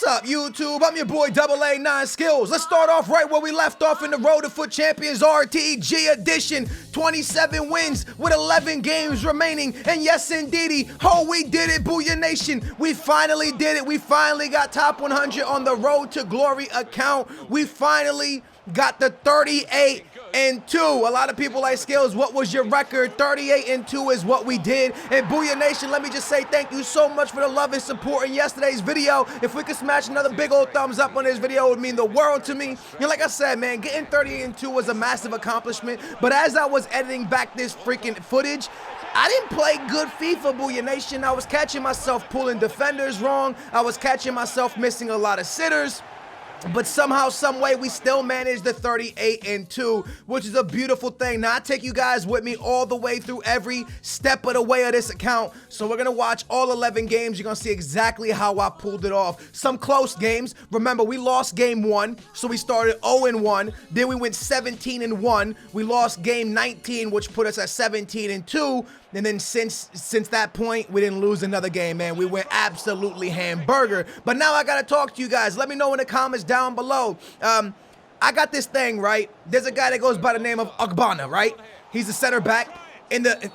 up, YouTube? I'm your boy AA9 Skills. Let's start off right where we left off in the Road to Foot Champions RTG edition. 27 wins with 11 games remaining. And yes, indeedy, we did it, Booyah Nation. We finally did it. We finally got top 100 on the Road to Glory account. We finally got the 38-2. A lot of people like, Skills, what was your record? 38-2 is what we did. And Booyah Nation, let me just say thank you so much for the love and support in yesterday's video. If we could smash another big old thumbs up on this video, it would mean the world to me. And like I said, man, getting 38-2 was a massive accomplishment. But as I was editing back this freaking footage, I didn't play good FIFA, Booyah Nation. I was catching myself pulling defenders wrong. I was catching myself missing a lot of sitters. But somehow, some way, we still managed the 38-2, which is a beautiful thing. Now, I take you guys with me all the way through every step of the way of this account. So we're going to watch all 11 games. You're going to see exactly how I pulled it off. Some close games. Remember, we lost game 1, so we started 0-1. Then we went 17-1. We lost game 19, which put us at 17-2. And then since that point, we didn't lose another game, man. We went absolutely hamburger. But now I got to talk to you guys. Let me know in the comments down below. I got this thing, right? There's a guy that goes by the name of Ogbonna, right? He's a center back.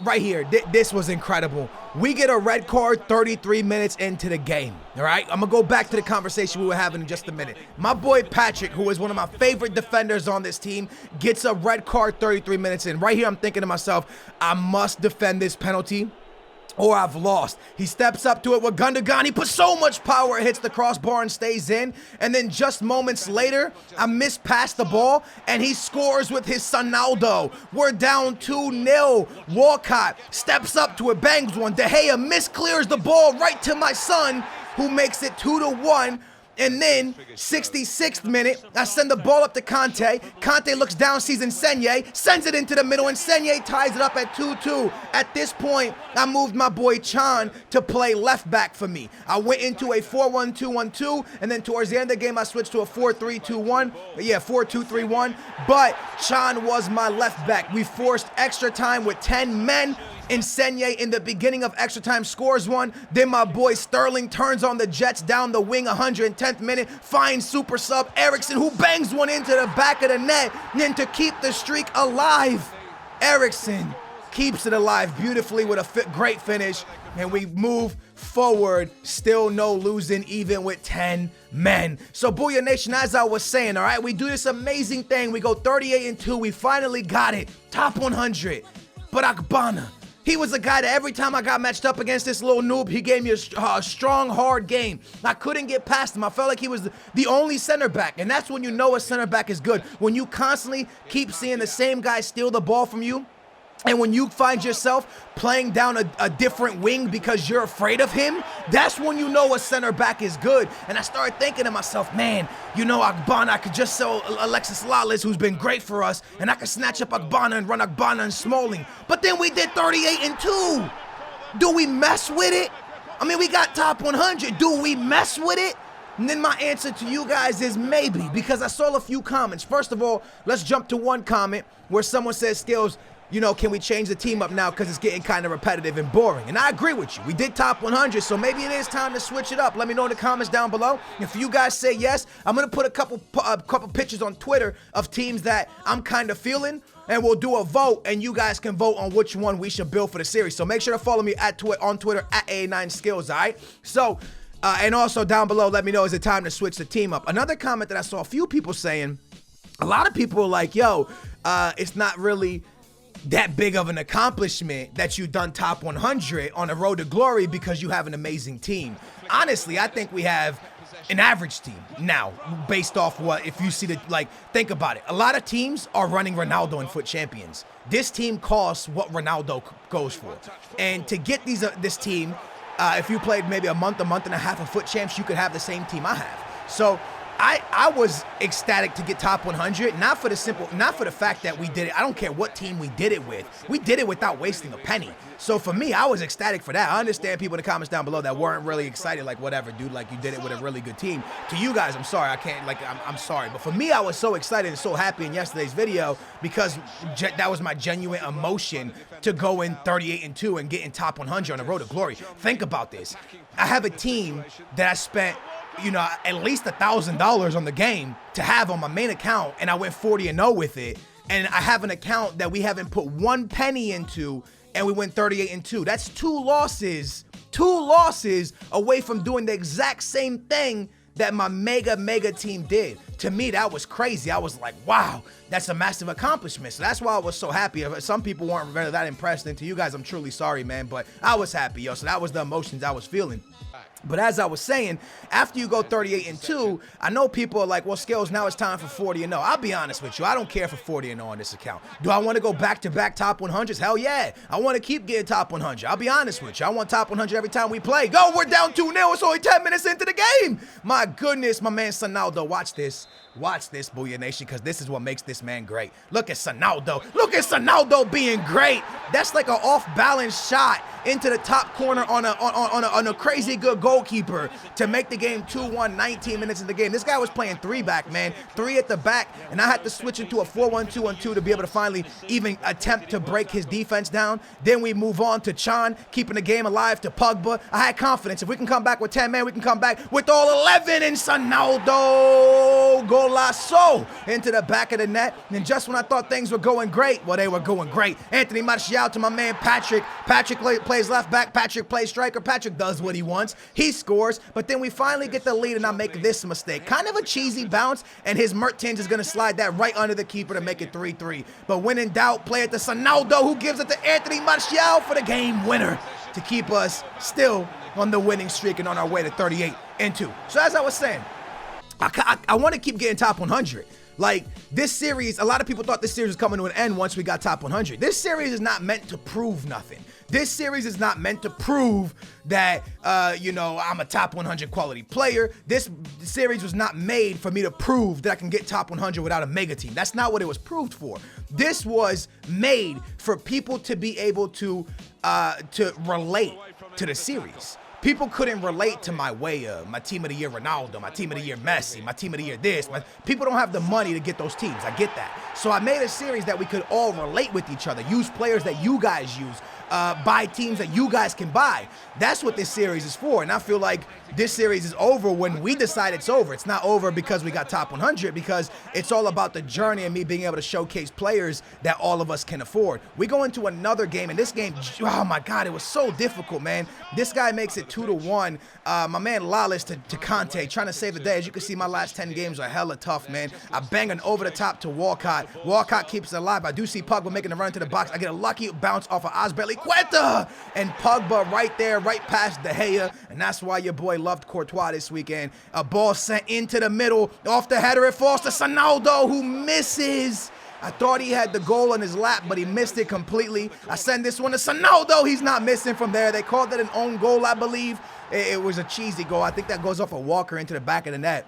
Right here, this was incredible. We get a red card 33 minutes into the game, all right? I'm going to go back to the conversation we were having in just a minute. My boy Patrick, who is one of my favorite defenders on this team, gets a red card 33 minutes in. Right here, I'm thinking to myself, I must defend this penalty or I've lost. He steps up to it with Gundogan. He puts so much power, it hits the crossbar and stays in. And then just moments later, I miss past the ball, and he scores with his Sonaldo. We're down 2-0. Walcott steps up to it, bangs one. De Gea misclears the ball right to my son, who makes it 2-1. And then, 66th minute, I send the ball up to Kante. Kante looks down, sees Insigne, sends it into the middle, and Insigne ties it up at 2-2. At this point, I moved my boy Chan to play left back for me. I went into a 4-1-2-1-2, and then towards the end of the game, I switched to a 4-3-2-1. Yeah, 4-2-3-1. But Chan was my left back. We forced extra time with 10 men. Insigne in the beginning of extra time scores one. Then my boy Sterling turns on the Jets down the wing, 110th minute, finds super sub Eriksen, who bangs one into the back of the net. And then to keep the streak alive, Eriksen keeps it alive beautifully with a great finish. And we move forward, still no losing, even with 10 men. So Booyah Nation, as I was saying, all right, we do this amazing thing. We go 38-2. We finally got it. Top 100. But Ogbonna, he was a guy that every time I got matched up against this little noob, he gave me a strong, hard game. I couldn't get past him. I felt like he was the only center back, and that's when you know a center back is good. When you constantly keep seeing the same guy steal the ball from you, and when you find yourself playing down a different wing because you're afraid of him, that's when you know a center back is good. And I started thinking to myself, man, you know, Ogbonna, I could just sell Alexis Lalas, who's been great for us, and I could snatch up Ogbonna and run Ogbonna and Smalling. But then we did 38-2. Do we mess with it? I mean, we got top 100. Do we mess with it? And then my answer to you guys is maybe, because I saw a few comments. First of all, let's jump to one comment where someone says, Skills, you know, can we change the team up now because it's getting kind of repetitive and boring? And I agree with you. We did top 100, so maybe it is time to switch it up. Let me know in the comments down below. If you guys say yes, I'm going to put a couple pictures on Twitter of teams that I'm kind of feeling, and we'll do a vote, and you guys can vote on which one we should build for the series. So make sure to follow me on Twitter at A9Skills, all right? So, and also down below, let me know, is it time to switch the team up? Another comment that I saw a few people saying, a lot of people are like, yo, it's not really that big of an accomplishment that you've done top 100 on the road to glory because you have an amazing team. Honestly, I think we have an average team now based off what, if you see the, like, think about it. A lot of teams are running Ronaldo in Foot Champions. This team costs what Ronaldo goes for. And to get this team, if you played maybe a month and a half of Foot Champs, you could have the same team I have. So I was ecstatic to get top 100, not for the fact that we did it. I don't care what team we did it with. We did it without wasting a penny. So for me, I was ecstatic for that. I understand people in the comments down below that weren't really excited, like, whatever, dude, like, you did it with a really good team. To you guys, I'm sorry, I can't, like, I'm sorry. But for me, I was so excited and so happy in yesterday's video because that was my genuine emotion to go in 38-2 and get in top 100 on the road to glory. Think about this. I have a team that I spent you know, at least $1,000 on the game to have on my main account, and I went 40-0 with it. And I have an account that we haven't put one penny into, and we went 38-2. That's two losses away from doing the exact same thing that my mega team did. To me, that was crazy. I was like, wow, that's a massive accomplishment. So that's why I was so happy. Some people weren't really that impressed, and to you guys, I'm truly sorry, man, but I was happy, yo. So that was the emotions I was feeling. But as I was saying, after you go 38-2, I know people are like, well, Skills, now it's time for 40-0. I'll be honest with you. I don't care for 40-0 on this account. Do I want to go back-to-back top 100s? Hell yeah. I want to keep getting top 100. I'll be honest with you. I want top 100 every time we play. Go, we're down 2-0. It's only 10 minutes into the game. My goodness, my man Sonaldo, watch this. Watch this, Booyah Nation, because this is what makes this man great. Look at Sonaldo. Look at Sonaldo being great. That's like an off-balance shot into the top corner on a crazy good goalkeeper to make the game 2-1, 19 minutes in the game. This guy was playing 3-back, man. 3 at the back, and I had to switch into a 4-1-2-1-2 to be able to finally even attempt to break his defense down. Then we move on to Chan, keeping the game alive, to Pogba. I had confidence. If we can come back with 10 men, we can come back with all 11, and Sonaldo golazo into the back of the net. And just when I thought things were going great, well, they were going great. Anthony Martial to my man Patrick. Patrick plays left back. Patrick plays striker. Patrick does what he wants. He scores, but then we finally get the lead, and I make this mistake. Kind of a cheesy bounce, and his Mertens is going to slide that right under the keeper to make it 3-3. But when in doubt, play it to Sonaldo, who gives it to Anthony Martial for the game winner to keep us still on the winning streak and on our way to 38-2. So as I was saying, I want to keep getting top 100. Like, this series, a lot of people thought this series was coming to an end once we got top 100. This series is not meant to prove nothing. This series is not meant to prove that, you know, I'm a top 100 quality player. This series was not made for me to prove that I can get top 100 without a mega team. That's not what it was proved for. This was made for people to be able to relate to the series. People couldn't relate to my way of my team of the year Ronaldo, my team of the year Messi, my team of the year this. People don't have the money to get those teams. I get that. So I made a series that we could all relate with each other, use players that you guys use, buy teams that you guys can buy. That's what this series is for. And I feel like this series is over when we decide it's over. It's not over because we got top 100, because it's all about the journey and me being able to showcase players that all of us can afford. We go into another game, and this game, oh my God, it was so difficult, man. This guy makes it 2-1. My man Lawless to Conte, trying to save the day. As you can see, my last 10 games are hella tough, man. I bang an over the top to Walcott. Walcott keeps it alive. I do see Pogba making a run to the box. I get a lucky bounce off of Azpilicueta, and Pogba right there, right past De Gea, and that's why your boy loved Courtois this weekend. A ball sent into the middle, off the header, it falls to Sonaldo, who misses. I thought he had the goal on his lap, but he missed it completely. I send this one to Sonaldo. He's not missing from there. They called it an own goal, I believe. It was a cheesy goal. I think that goes off a Walker into the back of the net.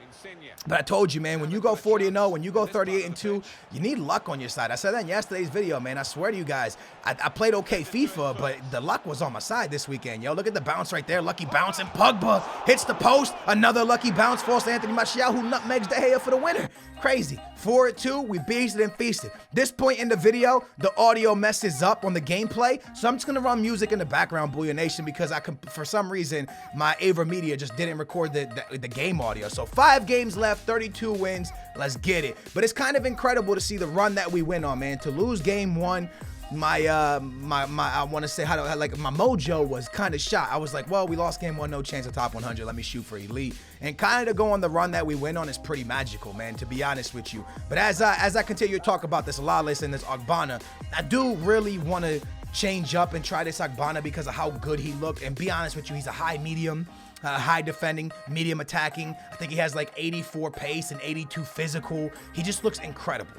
But I told you, man, when you go 40-0, when you go 38-2, you need luck on your side. I said that in yesterday's video, man. I swear to you guys, I played okay FIFA, but the luck was on my side this weekend, yo. Look at the bounce right there. Lucky bounce, and Pogba hits the post. Another lucky bounce falls to Anthony Martial, who nutmegs De Gea for the winner. Crazy. 4-2, we beasted and feasted. This point in the video, the audio messes up on the gameplay, so I'm just going to run music in the background, Booyah Nation, because for some reason, my AverMedia just didn't record the game audio. So 5 games left, 32 wins. Let's get it. But it's kind of incredible to see the run that we went on, man. To lose game 1, I want to say my mojo was kind of shot. I was like, well, we lost game 1, no chance of top 100. Let me shoot for elite. And kind of to go on the run that we went on is pretty magical, man, to be honest with you. But as I continue to talk about this Lawless and this Ogbonna, I do really want to change up and try this Ogbonna because of how good he looked. And be honest with you, he's a high medium. High defending, medium attacking. I think he has like 84 pace and 82 physical. He just looks incredible.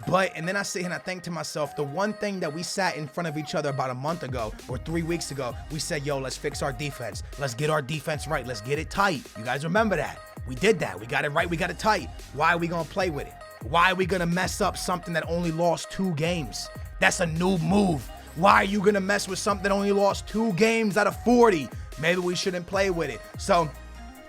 And then I sit here and I think to myself, the one thing that we sat in front of each other about a month ago or 3 weeks ago, we said, yo, let's fix our defense. Let's get our defense right. Let's get it tight. You guys remember that? We did that. We got it right. We got it tight. Why are we going to play with it? Why are we going to mess up something that only lost 2 games? That's a new move. Why are you going to mess with something that only lost 2 games out of 40? Maybe we shouldn't play with it. So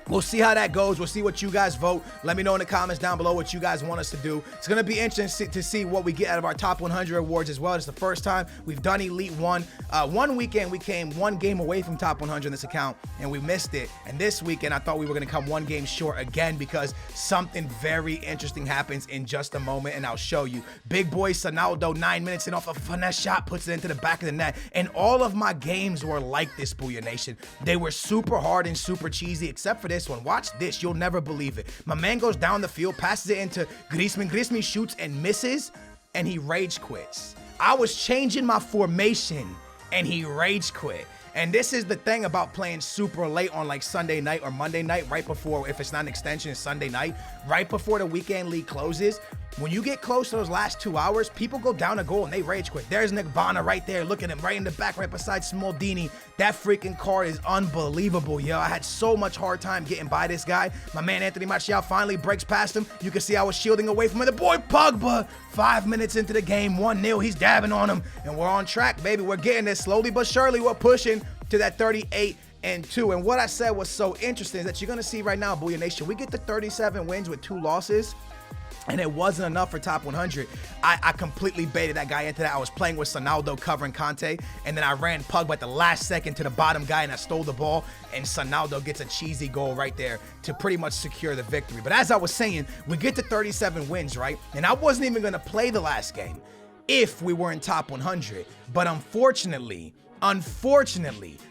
We'll see how that goes. We'll see what you guys vote. Let me know in the comments down below what you guys want us to do. It's going to be interesting to see what we get out of our top 100 awards as well. It's the first time we've done Elite One. One weekend we came one game away from top 100 in this account and we missed it. And this weekend I thought we were going to come one game short again because something very interesting happens in just a moment and I'll show you. Big boy Sonaldo, 9 minutes in off a finesse shot, puts it into the back of the net. And all of my games were like this, Booyah Nation. They were super hard and super cheesy except for this one. Watch this, you'll never believe it. My man goes down the field, passes it into Griezmann. Griezmann shoots and misses, and he rage quits. I was changing my formation, and he rage quit. And this is the thing about playing super late on like Sunday night or Monday night, right before, if it's not an extension, it's Sunday night, right before the weekend league closes. When you get close to those last 2 hours, people go down a goal and they rage quit. There's Nick Bonner right there, looking at him right in the back, right beside Smaldini. That freaking card is unbelievable, yo. I had so much hard time getting by this guy. My man Anthony Martial finally breaks past him. You can see I was shielding away from him. The boy Pogba, 5 minutes into the game, 1-0. He's dabbing on him, and we're on track, baby. We're getting this slowly but surely. We're pushing to that 38-2. And what I said was so interesting is that you're gonna see right now, Booyah Nation, we get to 37 wins with 2 losses. And it wasn't enough for top 100. I completely baited that guy into that. I was playing with Sonaldo covering Cante, and then I ran Pogba at the last second to the bottom guy, and I stole the ball, and Sonaldo gets a cheesy goal right there to pretty much secure the victory. But as I was saying, we get to 37 wins, right? And I wasn't even going to play the last game if we were in top 100. But unfortunately,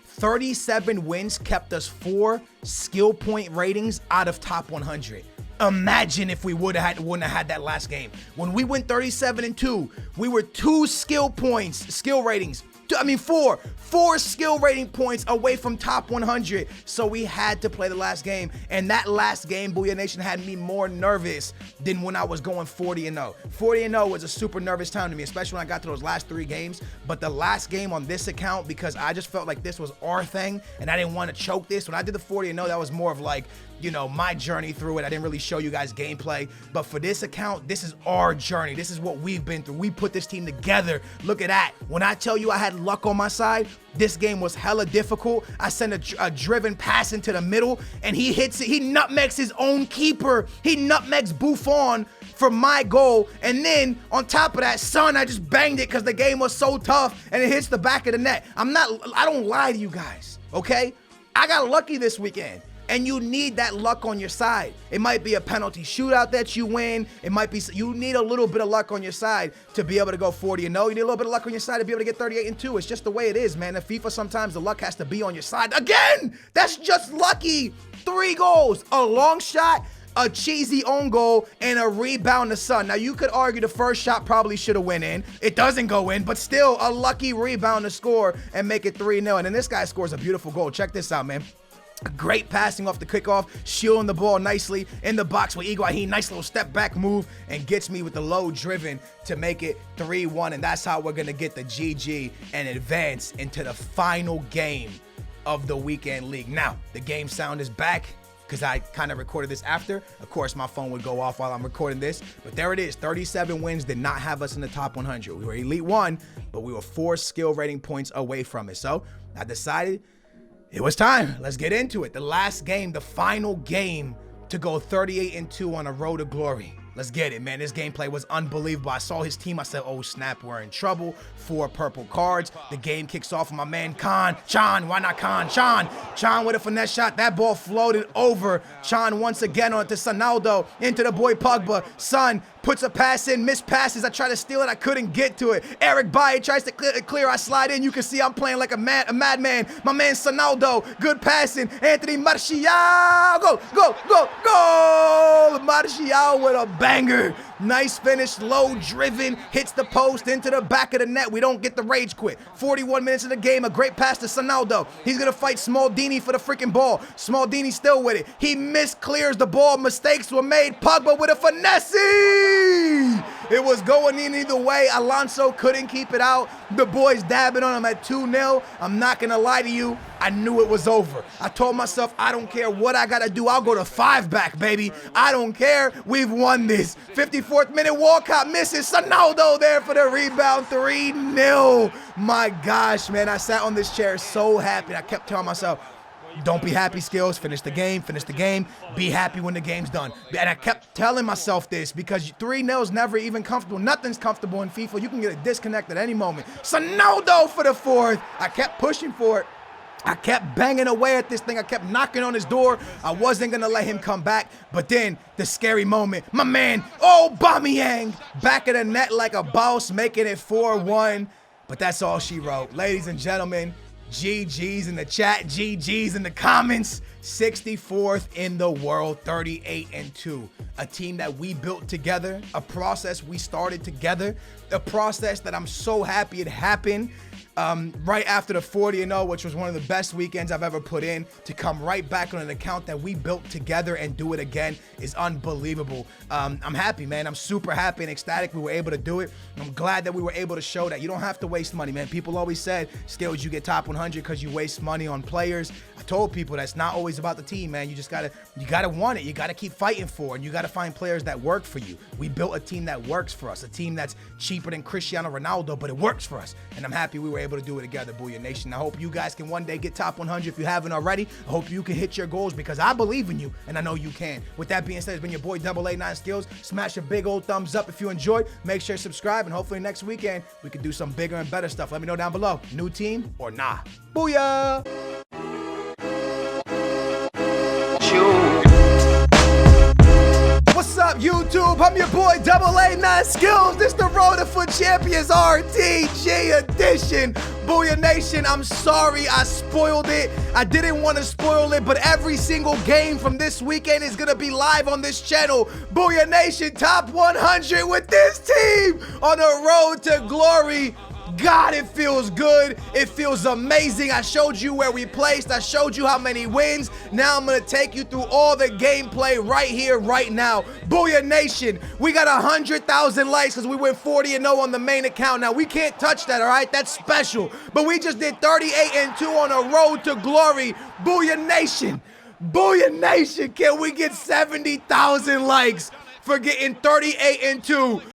37 wins kept us 4 skill point ratings out of top 100. Imagine if we wouldn't have had that last game. When we went 37-2, we were 2 skill ratings. 4 skill rating points away from top 100. So we had to play the last game. And that last game, Booyah Nation, had me more nervous than when I was going 40-0. 40-0 was a super nervous time to me, especially when I got to those last 3 games. But the last game on this account, because I just felt like this was our thing and I didn't want to choke this. When I did the 40-0, that was more of like, you know, my journey through it. I didn't really show you guys gameplay, but for this account, this is our journey. This is what we've been through. We put this team together. Look at that. When I tell you I had luck on my side, this game was hella difficult. I sent a driven pass into the middle and he hits it. He nutmegs his own keeper. He nutmegs Buffon for my goal. And then on top of that, son, I just banged it because the game was so tough and it hits the back of the net. I don't lie to you guys, okay? I got lucky this weekend. And you need that luck on your side. It might be a penalty shootout that you win. It might be, you need a little bit of luck on your side to be able to go 40-0. You need a little bit of luck on your side to be able to get 38-2. It's just the way it is, man. In FIFA, sometimes the luck has to be on your side. Again, that's just lucky. 3 goals, a long shot, a cheesy own goal, and a rebound to Son. Now, you could argue the first shot probably should have went in. It doesn't go in, but still a lucky rebound to score and make it 3-0. And then this guy scores a beautiful goal. Check this out, man. Great passing off the kickoff, shielding the ball nicely in the box with Higuain. Nice little step back move and gets me with the low driven to make it 3-1. And that's how we're going to get the GG and advance into the final game of the weekend league. Now, the game sound is back because I kind of recorded this after. Of course, my phone would go off while I'm recording this. But there it is. 37 wins did not have us in the top 100. We were Elite 1, but we were 4 skill rating points away from it. So I decided it was time. Let's get into it. The last game, the final game to go 38-2 on a road to glory. Let's get it, man. This gameplay was unbelievable. I saw his team. I said, oh, snap, we're in trouble. 4 purple cards. The game kicks off with my man, Chan. Why not Chan? Chan with a finesse shot. That ball floated over. Chan once again onto Sonaldo. Into the boy Pogba. Son puts a pass in, missed passes. I tried to steal it. I couldn't get to it. Eric Bailly tries to clear. I slide in. You can see I'm playing like a madman. My man, Sonaldo. Good passing. Anthony Martial. Go. Martial with a banger. Nice finish, low driven, hits the post into the back of the net. We don't get the rage quit. 41 minutes of the game, a great pass to Sonaldo. He's gonna fight Smaldini for the freaking ball. Smaldini still with it. He misclears the ball. Mistakes were made. Pogba with a finesse. It was going in either way. Alonso couldn't keep it out. The boys dabbing on him at 2-0. I'm not gonna lie to you. I knew it was over. I told myself, I don't care what I gotta do. I'll go to 5 back, baby. I don't care. We've won this. 54th minute, Walcott misses. Sonaldo there for the rebound. 3-0. My gosh, man. I sat on this chair so happy. I kept telling myself, Don't be happy, Skills. Finish the game. Finish the game. Be happy when the game's done. And I kept telling myself this because 3-0's never even comfortable. Nothing's comfortable in FIFA. You can get a disconnect at any moment. Sonodo for the fourth. I kept pushing for it. I kept banging away at this thing. I kept knocking on his door. I wasn't going to let him come back. But then the scary moment, my man, Aubameyang, back of the net like a boss, making it 4-1. But that's all she wrote. Ladies and gentlemen, GG's in the chat, GG's in the comments. 64th in the world, 38-2. A team that we built together, a process we started together, a process that I'm so happy it happened. Right after the 40-0, which was one of the best weekends I've ever put in, to come right back on an account that we built together and do it again is unbelievable. I'm happy, man. I'm super happy and ecstatic we were able to do it. I'm glad that we were able to show that you don't have to waste money, man. People always said, Skills, you get top 100 because you waste money on players. I told people that's not always about the team, man. You just gotta want it. You gotta keep fighting for it, and you gotta find players that work for you. We built a team that works for us, a team that's cheaper than Cristiano Ronaldo, but it works for us. And I'm happy we were able to do it together, Booyah Nation. I hope you guys can one day get top 100 if you haven't already. I hope you can hit your goals because I believe in you, and I know you can. With that being said, it's been your boy AA9 Skills. Smash a big old thumbs up if you enjoyed. Make sure to subscribe, and hopefully next weekend we can do some bigger and better stuff. Let me know down below. New team or nah? Booyah! What's up, YouTube? I'm your boy AA9 Skills. This the Road to Foot Champions RTG edition. Booyah Nation, I'm sorry I spoiled it. I didn't want to spoil it, but every single game from this weekend is gonna be live on this channel. Booyah Nation, top 100 with this team on the road to glory. God, it feels good. It feels amazing. I showed you where we placed. I showed you how many wins. Now I'm going to take you through all the gameplay right here, right now. Booyah Nation, we got 100,000 likes because we went 40-0 on the main account. Now, we can't touch that, all right? That's special. But we just did 38-2 on a road to glory. Booyah Nation. Booyah Nation, can we get 70,000 likes for getting 38-2?